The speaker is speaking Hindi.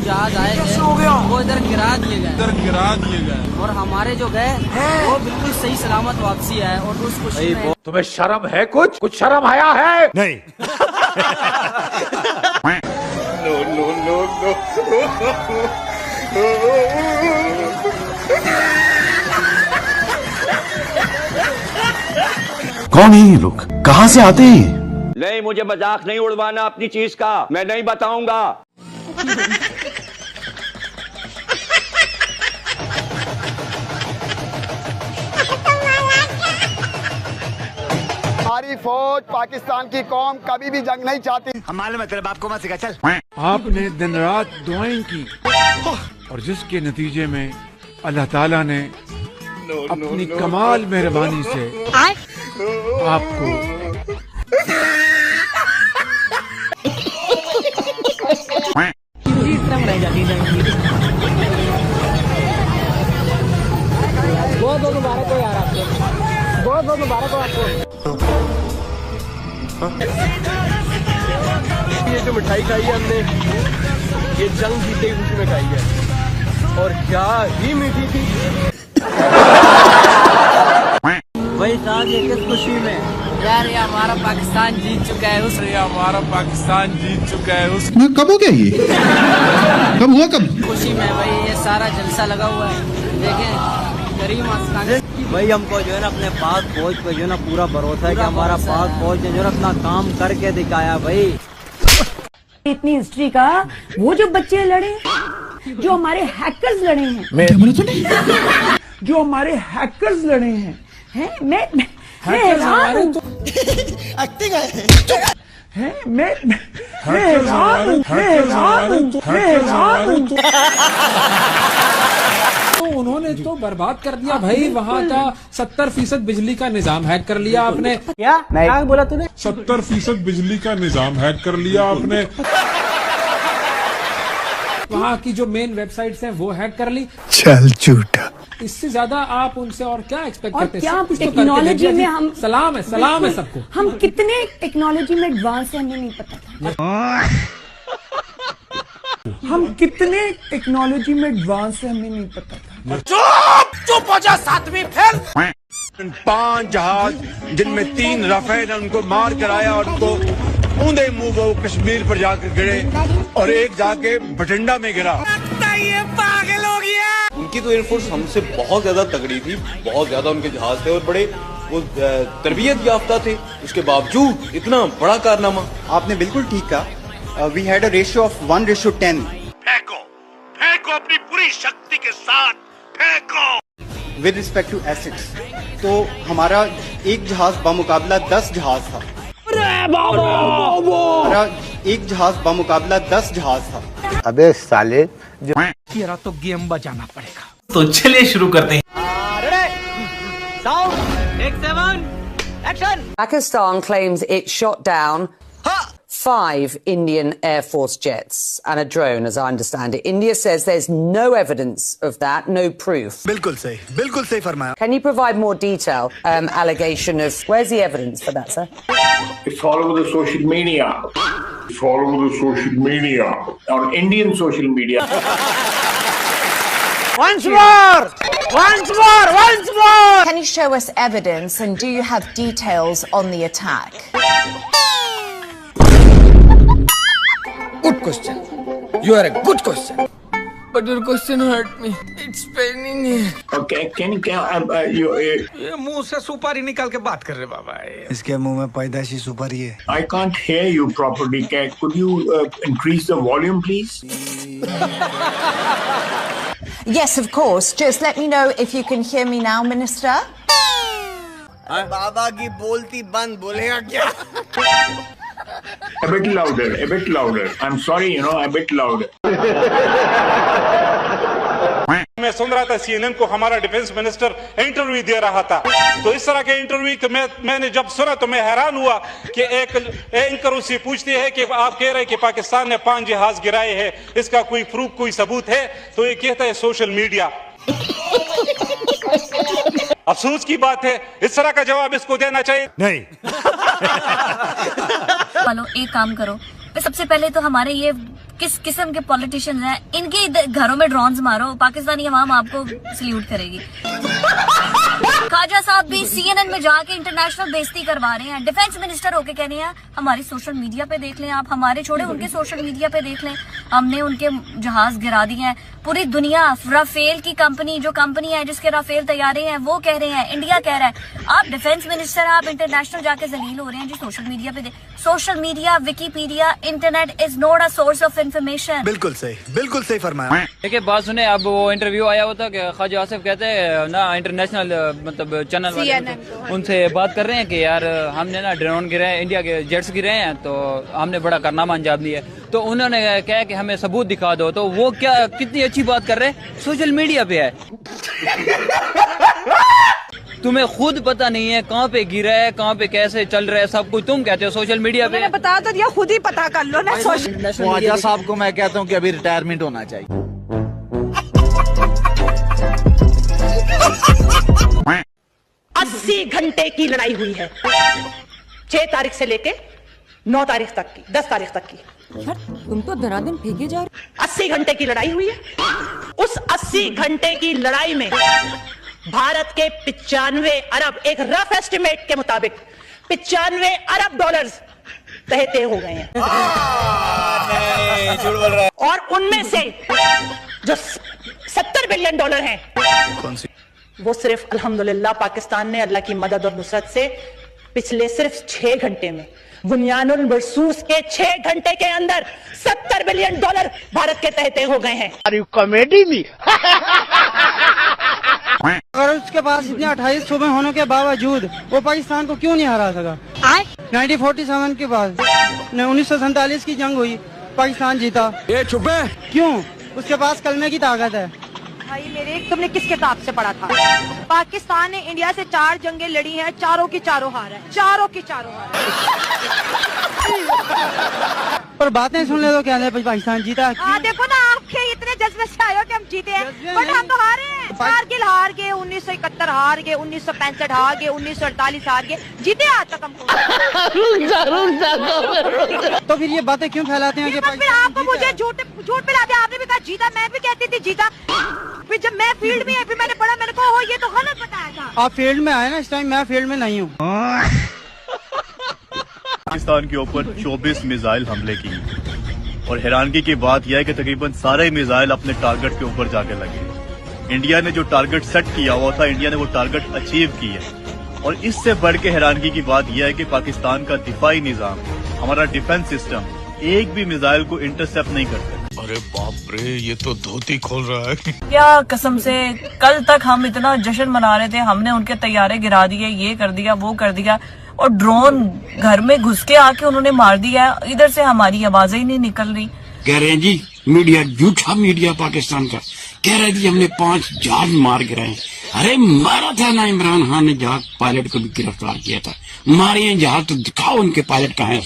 जहाज आए थे वो इधर गिरा दिए गए और हमारे जो गए वो बिल्कुल सही सलामत वापसी है। और उस खुशी में तुम्हें शर्म है? कुछ शर्म आया है? नहीं। कौन है ये लोग? कहां से आते हैं? नहीं, मुझे मजाक नहीं उड़वाना अपनी चीज का, मैं नहीं बताऊंगा। हमारी फौज, पाकिस्तान की कौम कभी भी जंग नहीं चाहती। हम मालूम है तेरे बाप को मत सिखा, चल। आपने दिन रात दुआएं की और जिसके नतीजे में अल्लाह ताला ने अपनी कमाल मेहरबानी से आपको बहुत बहुत मुबारक हो यार आपको, बहुत बहुत मुबारक हो आपको। ये जो मिठाई खाई है हमने, ये जंग जीते की खुशी में खाई है और क्या ही मीठी थी। वही साहब ये किस खुशी में यार, ये हमारा पाकिस्तान जीत चुका है। हमारा पाकिस्तान जीत चुका है उस कब हो गया ये? कब हुआ? कब? खुशी में भाई ये सारा जलसा लगा हुआ है। देखें करीम आस्तानी भाई, हमको जो है ना अपने पाक फौज पे जो है ना पूरा भरोसा है कि हमारा पाक फौज ने जो है अपना काम करके दिखाया भाई। इतनी हिस्ट्री का वो जो बच्चे लड़े, जो हमारे हैकर्स लड़े हैं, जो हमारे हैकर्स लड़े हैं, मैं हैरान हूँ। तो उन्होंने तो बर्बाद कर दिया भाई वहाँ का 70% बिजली का निजाम हैक कर लिया आपने। क्या बोला तूने? 70% बिजली का निजाम हैक कर लिया आपने। वहाँ की जो मेन वेबसाइट्स हैं वो हैक कर ली। चल झूठा। इससे ज्यादा आप उनसे और क्या एक्सपेक्ट और करते हैं? क्या सब कुछ तो टेक्नोलॉजी में हम सलाम है सबको। हम कितने टेक्नोलॉजी में एडवांस है हमें नहीं पता था। हम कितने टेक्नोलॉजी में एडवांस है हमें नहीं पता था। चुप हो जा, सातवीं फेल। 5 जहाज जिनमें 3 राफेल उनको मार कराया और उनको ऊंधे मुंह वो कश्मीर पर जाकर गिरे और एक जाके बठिंडा में गिरा। ये पागल हो गया। उनकी तो एयरफोर्स हमसे बहुत ज्यादा तगड़ी थी, बहुत ज्यादा उनके जहाज थे और बड़े वो तरबियत याफ्ता थे। उसके बावजूद इतना बड़ा कारनामा। आपने बिल्कुल ठीक कहा। We had a ratio of 1:10। फेंको अपनी पूरी शक्ति के साथ फेंको। विद रिस्पेक्ट टू एसिड्स, तो हमारा एक जहाज बामुकाबला 10 जहाज था। हमारा एक जहाज बामुकाबला 10 जहाज था। अबे साले, तेरा तो गेम बजाना पड़ेगा। तो चलिए शुरू करते हैं। Pakistan claims it shot down 5 Indian Air Force jets and a drone, as I understand it. India says there's no evidence of that, no proof. बिल्कुल सही फरमाया। Can you provide more detail, allegation of, where's the evidence for that, sir? It's all over the social media. It's all over the social media. On Indian social media. Once more! Can you show us evidence and do you have details on the attack? Good question. You are a good question. But your question hurt me. It's paining me. Okay, you? ये मुंह से सुपारी निकाल के बात कर रहे बाबा। इसके मुंह में पैदाशी सुपारी है। I can't hear you properly. Could you increase the volume, please? Yes, of course. Just let me know if you can hear me now, Minister. बाबा की बोलती बंद, बोलेगा क्या? A bit louder. I'm sorry, a bit louder. मैं सुन रहा था CNN को हमारा डिफेंस मिनिस्टर इंटरव्यू दे रहा था, तो इस तरह के इंटरव्यू मैंने जब सुना तो मैं हैरान हुआ कि एक एंकर उससे पूछती है कि आप कह रहे हैं कि पाकिस्तान ने 5 जहाज गिराए हैं, इसका कोई प्रूफ, कोई सबूत है? तो ये कहता है सोशल मीडिया। अफसोस की बात है, इस तरह का जवाब इसको देना चाहिए नहीं। एक काम करो, सबसे पहले तो हमारे ये किस किस्म के पॉलिटिशियंस हैं, इनके घरों में ड्रोन्स मारो, पाकिस्तानी अवाम आपको सल्यूट करेगी। ख्वाजा साहब भी CNN में जाके इंटरनेशनल बेइज्जती करवा रहे हैं, डिफेंस मिनिस्टर होके कह रहे हैं हमारी सोशल मीडिया पे देख लें आप, हमारे छोड़े उनके सोशल मीडिया पे देख लें, हमने उनके जहाज गिरा दिए हैं। पूरी दुनिया राफेल की कंपनी, जो कंपनी है जिसके राफेल तैयारे हैं, वो कह रहे हैं, इंडिया कह रहा है। आप डिफेंस मिनिस्टर, आप इंटरनेशनल जाके जलील हो रहे हैं जी सोशल मीडिया पे। Social media, Wikipedia, internet is not a source of information. बिल्कुल सही फरमाया। देखिए बात सुने, अब वो इंटरव्यू आया होता कि ख्वाजा आसिफ कहते हैं ना इंटरनेशनल मतलब चैनल वाले उनसे बात कर रहे हैं कि यार हमने ना ड्रोन गिरे हैं, इंडिया के जेट्स गिरे हैं, तो हमने बड़ा कारनामा अंजाम दिया है। तो उन्होंने कहा कि हमें सबूत दिखा दो। तो वो क्या कितनी अच्छी बात कर रहे हैं, सोशल मीडिया पे है। तुम्हें खुद पता नहीं है कहाँ पे गिरा है, कहाँ पे कैसे चल रहा है, सब कुछ तुम कहते हो सोशल मीडिया पे। बता तो दिया, खुद ही पता कर लो ना। ख्वाजा साहब को मैं कहता हूँ कि अभी रिटायरमेंट होना चाहिए। 80 घंटे की लड़ाई हुई है 6 तारीख से लेके 9 तारीख तक की, 10 तारीख तक की। तुम तो धराधन फेंके जा रहे। 80 घंटे की लड़ाई हुई है। उस 80 घंटे की लड़ाई में भारत के 95 अरब, एक रफ एस्टिमेट के मुताबिक 95 अरब डॉलर्स तहते हो गए हैं। झूठ बोल रहा है। और उनमें से जो 70 बिलियन डॉलर हैं, कौन सी? वो सिर्फ अल्हम्दुलिल्लाह पाकिस्तान ने अल्लाह की मदद और नुसरत से पिछले सिर्फ 6 घंटे में, बुनियानुल मरसूस के 6 घंटे के अंदर 70 बिलियन डॉलर भारत के तहते हो गए हैं। कॉमेडी में अगर उसके पास इतने 28 सूबे होने के बावजूद वो पाकिस्तान को क्यों नहीं हरा सका? 1947 के बाद 1947 की जंग हुई, पाकिस्तान जीता। ये चुप है। क्यों? उसके पास कलमे की ताकत है। भाई मेरे, तुमने किस किताब से पढ़ा था? पाकिस्तान ने इंडिया से 4 जंगें लड़ी हैं, चारों की चारों हार है, चारों की चारों हार है। पर बातें सुन ले तो क्या है पाकिस्तान जीता। देखो ना, आपके इतने जज्बे से आए हो कि हम जीते हैं, बट हम तो हारे हैं। कारगिल हार गए, 1971 हार गए, 1965 हार गए, 1948 हार गए, जीते आज तक हमको। तो फिर ये बातें क्यों फैलाते हैं? फिर आपको मुझे झूठ पिला दिया। आपने भी कहा जीता, मैं भी कहती थी जीता। फिर जब मैं फील्ड में आई, फिर मैंने पढ़ा, मैंने कहा हो ये तो गलत बताया था। आप फील्ड में आए ना, इस टाइम मैं फील्ड में नहीं हूँ। पाकिस्तान के ऊपर 24 मिसाइल हमले किए और हैरानगी की बात यह है कि तकरीबन सारे मिसाइल अपने टारगेट के ऊपर जाके लगे। इंडिया ने जो टारगेट सेट किया हुआ था, इंडिया ने वो टारगेट अचीव किया। और इससे बढ़ के हैरानगी की बात यह है कि पाकिस्तान का दिफाई निजाम, हमारा डिफेंस सिस्टम एक भी मिसाइल को इंटरसेप्ट नहीं करता। अरे बाप रे, ये तो धोती खोल रहा है। क्या कसम से, कल तक हम इतना जश्न मना रहे थे, हमने उनके तैयारे गिरा दिए, ये कर दिया, वो कर दिया, और ड्रोन घर में घुस के आके उन्होंने मार दिया। इधर से हमारी आवाजें ही नहीं निकल रही। कह रहे हैं जी मीडिया, झूठा मीडिया पाकिस्तान का कह रहा है जी हमने 5 जहाज मार गिराए। अरे मारा था ना, इमरान खान ने जहाज पायलट को भी गिरफ्तार किया था। मारे जहाज तो दिखाओ उनके पायलट कहाँ है।